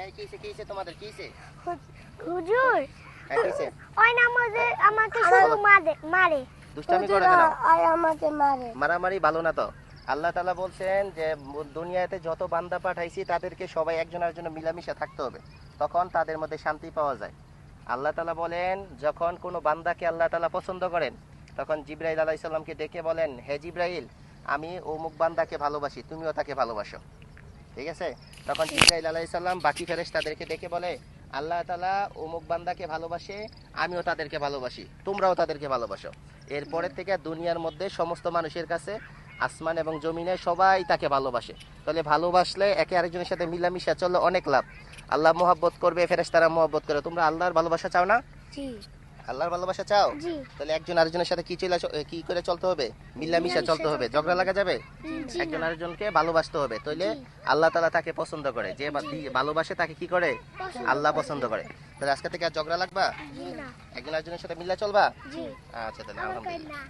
এই কিসে কিসে তোমাদের কিসে? হুজুর হ্যাঁ কিসে? ওই নামাজে আমাকে শুধু মারে দুষ্টামি করে কেন? আর আমাকে মারে। মারামারি ভালো না তো। আল্লাহ তাআলা বলছেন যে দুনিয়াতে যত বান্দা পাঠাইছি তাদেরকে সবাই একজন আরেকজনের মিলামিশা থাকতে হবে, তখন তাদের মধ্যে শান্তি পাওয়া যায়। আল্লাহ তাআলা বলেন যখন কোনো বান্দাকে আল্লাহ তাআলা পছন্দ করেন তখন জিবরাইল আলাইহিস সালামকে ডেকে বলেন, হে জিবরাইল, আমি অমুক বান্দাকে ভালোবাসি, তুমিও তাকে ভালোবাসো। ঠিক আছে? তখন জিবরাইল আলাইহিস সালাম বাকি ফেরেশতাদেরকে ডেকে বলে, আল্লাহ তাআলা অমুক বান্দাকে ভালোবাসে, আমিও তাদেরকে ভালোবাসি, তোমরাও তাদেরকে ভালোবাসো। এরপরের থেকে দুনিয়ার মধ্যে সমস্ত মানুষের কাছে আসমান এবং জমিনে সবাই তাকে ভালোবাসে। তাহলে ভালোবাসলে একে আরেকজনের সাথে মিলামিশা চললে অনেক লাভ। আল্লাহ মহব্বত করবে, ফেরেশতারা মহব্বত করে। তোমরা আল্লাহর ভালোবাসা চাও না? জি আল্লাহর ভালোবাসা চাও? জি তাহলে একজন আরেকজনের সাথে কি করে চলতে হবে? মিলামিশা চলতে হবে। ঝগড়া লাগা যাবে? একজন আরেকজনকে ভালোবাসতে হবে, তাহলে আল্লাহ তাআলা তাকে পছন্দ করে। যে ভালোবাসে তাকে কি করে? আল্লাহ পছন্দ করে। তাহলে আজকে থেকে আর ঝগড়া লাগবা? জি না একজন আরেকজনের সাথে মিলা চলবা? জি আচ্ছা তাহলে আলহামদুলিল্লাহ।